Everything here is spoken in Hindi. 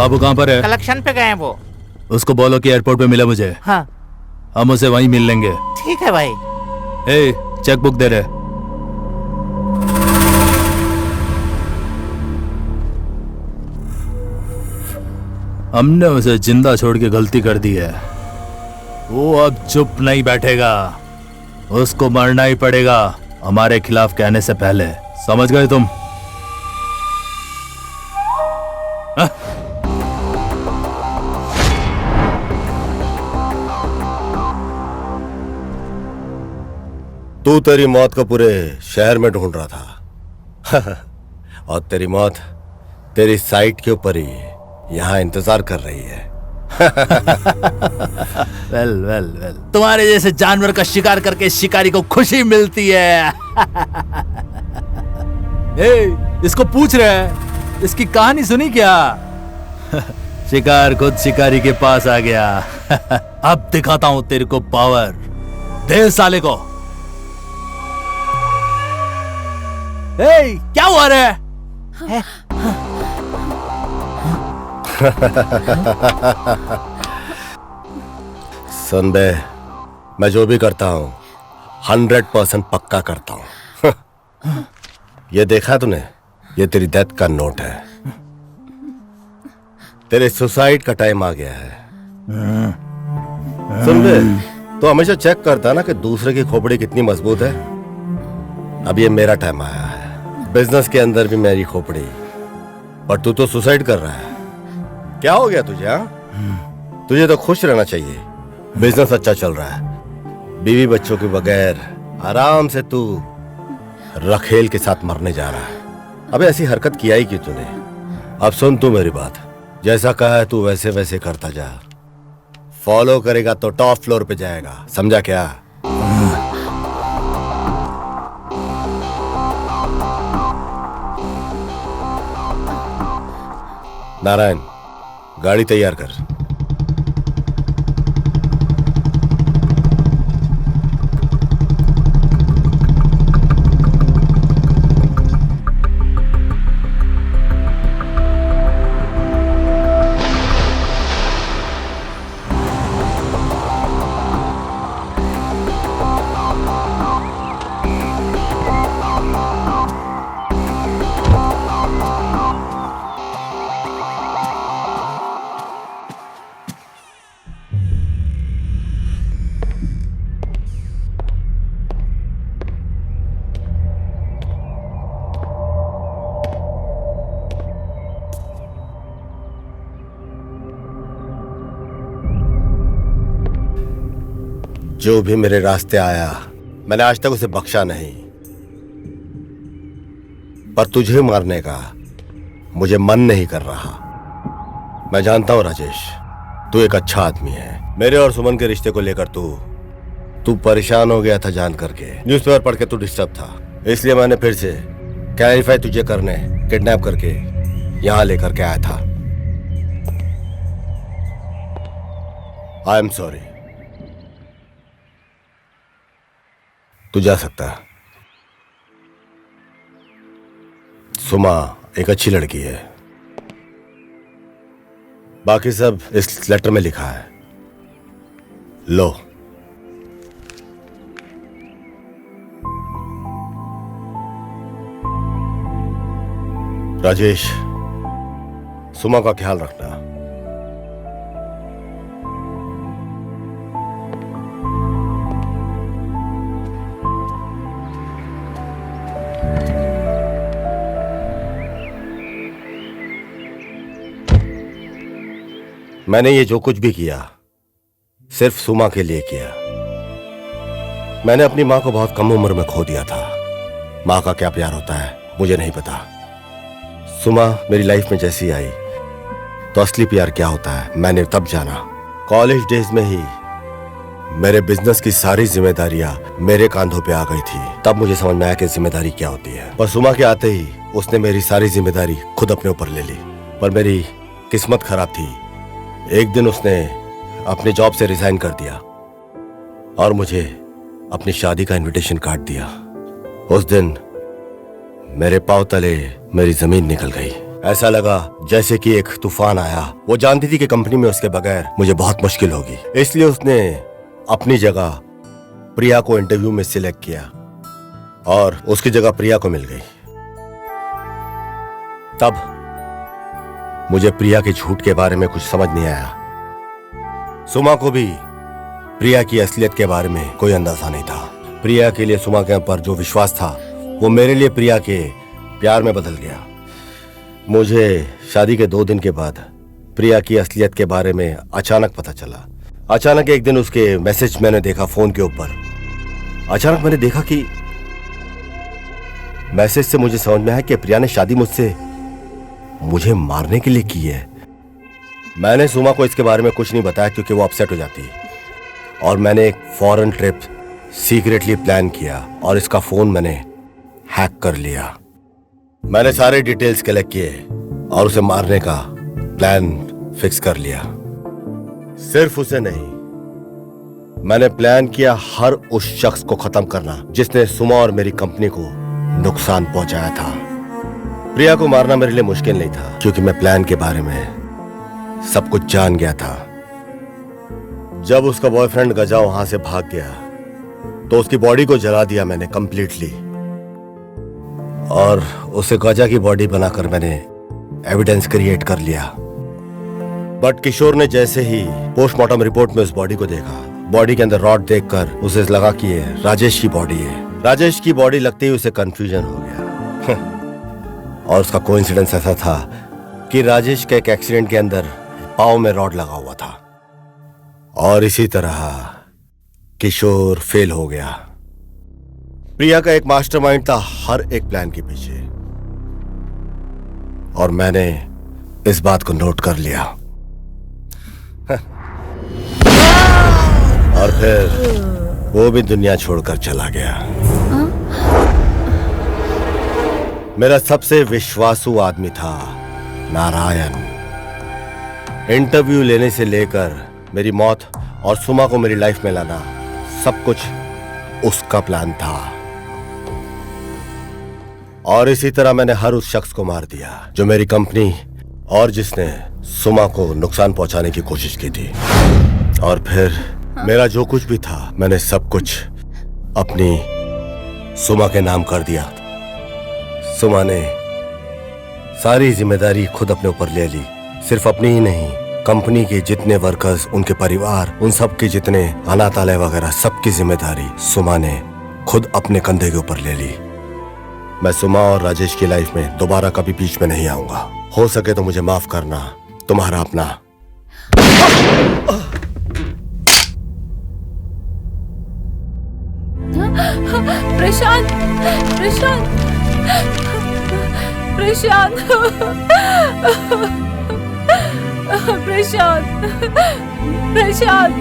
बाबू कहाँ पर है? कलेक्शन पे गए हैं वो। उसको बोलो कि एयरपोर्ट पे मिला मुझे। हाँ हम उसे वहीं मिल लेंगे। ठीक है भाई। ए, चेक बुक दे रहे। हमने उसे जिंदा छोड़ के गलती कर दी है। वो अब चुप नहीं बैठेगा, उसको मरना ही पड़ेगा हमारे खिलाफ कहने से पहले। समझ गए तुम? हा? तू तेरी मौत को पूरे शहर में ढूंढ रहा था और तेरी मौत तेरी साइट के ऊपर ही यहाँ इंतजार कर रही है। वेल वेल वेल, तुम्हारे जैसे जानवर का शिकार करके शिकारी को खुशी मिलती है। ए, इसको पूछ रहे हैं, इसकी कहानी सुनी क्या? शिकार खुद शिकारी के पास आ गया। अब दिखाता हूं तेरे को पावर। दे साले को। ए, क्या हुआ रे? सुन बे, मैं जो भी करता हूं 100% पक्का करता हूं। ये देखा तूने? ये तेरी डेथ का नोट है। तेरे सुसाइड का टाइम आ गया है। सुन बे, तो हमेशा चेक करता ना कि दूसरे की खोपड़ी कितनी मजबूत है। अब ये मेरा टाइम आया है। बिजनेस के अंदर भी मेरी खोपड़ी, पर तू तो सुसाइड कर रहा है। क्या हो गया तुझे? हाँ, तुझे तो खुश रहना चाहिए। बिजनेस अच्छा चल रहा है, बीवी बच्चों के बगैर आराम से तू रखेल के साथ मरने जा रहा है। अबे ऐसी हरकत किया ही क्यों तूने? अब सुन तू मेरी बात, जैसा कहा है तू वैसे वैसे करता जा। फॉलो करेगा तो टॉप फ्लोर पे जाएगा, समझा क्या? नारायण, गाड़ी तैयार कर। जो भी मेरे रास्ते आया मैंने आज तक उसे बख्शा नहीं, पर तुझे मारने का मुझे मन नहीं कर रहा। मैं जानता हूं राजेश, तू एक अच्छा आदमी है। मेरे और सुमन के रिश्ते को लेकर तू परेशान हो गया था जान करके। न्यूज़पेपर पढ़ के तू डिस्टर्ब था, इसलिए मैंने फिर से क्लैरिफाई तुझे करने किडनैप करके यहां लेकर के आया था। I am sorry. तू जा सकता है। सुमा एक अच्छी लड़की है, बाकी सब इस लेटर में लिखा है। लो। राजेश, सुमा का ख्याल रखना। मैंने ये जो कुछ भी किया सिर्फ सुमा के लिए किया। मैंने अपनी मां को बहुत कम उम्र में खो दिया था। मां का क्या प्यार होता है मुझे नहीं पता। सुमा मेरी लाइफ में जैसी आई तो असली प्यार क्या होता है मैंने तब जाना। कॉलेज डेज में ही मेरे बिजनेस की सारी जिम्मेदारियां मेरे कांधों पे आ गई थी। तब मुझे समझ में आया कि जिम्मेदारी क्या होती है। पर सुमा के आते ही उसने मेरी सारी जिम्मेदारी खुद अपने ऊपर ले ली। पर मेरी किस्मत खराब थी। एक दिन उसने अपने जॉब से रिजाइन कर दिया और मुझे अपनी शादी का इनविटेशन कार्ड दिया। उस दिन मेरे पांव तले मेरी जमीन निकल गई। ऐसा लगा जैसे कि एक तूफान आया। वो जानती थी कि कंपनी में उसके बगैर मुझे बहुत मुश्किल होगी, इसलिए उसने अपनी जगह प्रिया को इंटरव्यू में सिलेक्ट किया और उसकी जगह प्रिया को मिल गई। तब मुझे प्रिया के झूठ के बारे में कुछ समझ नहीं आया। सुमा को भी प्रिया की असलियत के बारे में कोई अंदाजा नहीं था। प्रिया के लिए सुमा के ऊपर जो विश्वास था वो मेरे लिए प्रिया के प्यार में बदल गया। मुझे शादी के 2 दिन के बाद प्रिया की असलियत के बारे में अचानक पता चला। अचानक एक दिन उसके मैसेज मैंने देखा फोन के ऊपर। अचानक मैंने देखा कि मैसेज से मुझे समझ में आया कि प्रिया ने शादी मुझसे मुझे मारने के लिए की है। मैंने सुमा को इसके बारे में कुछ नहीं बताया क्योंकि वो अपसेट हो जाती। और मैंने एक फॉरेन ट्रिप सीक्रेटली प्लान किया और इसका फोन मैंने हैक कर लिया। मैंने सारे डिटेल्स कलेक्ट किए और उसे मारने का प्लान फिक्स कर लिया। सिर्फ उसे नहीं, मैंने प्लान किया हर उस शख्स को खत्म करना जिसने सुमा और मेरी कंपनी को नुकसान पहुंचाया था। प्रिया को मारना मेरे लिए मुश्किल नहीं था क्योंकि मैं प्लान के बारे में सब कुछ जान गया था। जब उसका बॉयफ्रेंड गजा वहां से भाग गया तो उसकी बॉडी को जला दिया मैंने कंप्लीटली, और उसे गजा की बॉडी बनाकर मैंने एविडेंस क्रिएट कर लिया। बट किशोर ने जैसे ही पोस्टमार्टम रिपोर्ट में उस बॉडी को देखा, बॉडी के अंदर रॉड देखकर उसे लगा कि ये राजेश की बॉडी है। राजेश की बॉडी लगते ही उसे कंफ्यूजन हो गया। और उसका कोइंसिडेंस ऐसा था कि राजेश के एक एक्सीडेंट के अंदर पाँव में रॉड लगा हुआ था। और इसी तरह किशोर फेल हो गया। प्रिया का एक मास्टरमाइंड था हर एक प्लान के पीछे, और मैंने इस बात को नोट कर लिया। और फिर वो भी दुनिया छोड़कर चला गया। मेरा सबसे विश्वासु आदमी था नारायण। इंटरव्यू लेने से लेकर मेरी मौत और सुमा को मेरी लाइफ में लाना सब कुछ उसका प्लान था। और इसी तरह मैंने हर उस शख्स को मार दिया जो मेरी कंपनी और जिसने सुमा को नुकसान पहुंचाने की कोशिश की थी। और फिर मेरा जो कुछ भी था मैंने सब कुछ अपनी सुमा के नाम कर दिया। सुमा ने सारी जिम्मेदारी खुद अपने ऊपर ले ली। सिर्फ अपनी ही नहीं, कंपनी के जितने वर्कर्स, उनके परिवार, उन सब के जितने अनाथालय वगैरह सबकी जिम्मेदारी सुमा ने खुद अपने कंधे के ऊपर ले ली। मैं सुमा और राजेश की लाइफ में दोबारा कभी बीच में नहीं आऊंगा। हो सके तो मुझे माफ करना। तुम्हारा अपना। प्रशांत, प्रशांत, प्रशांत, प्रशांत, प्रशांत।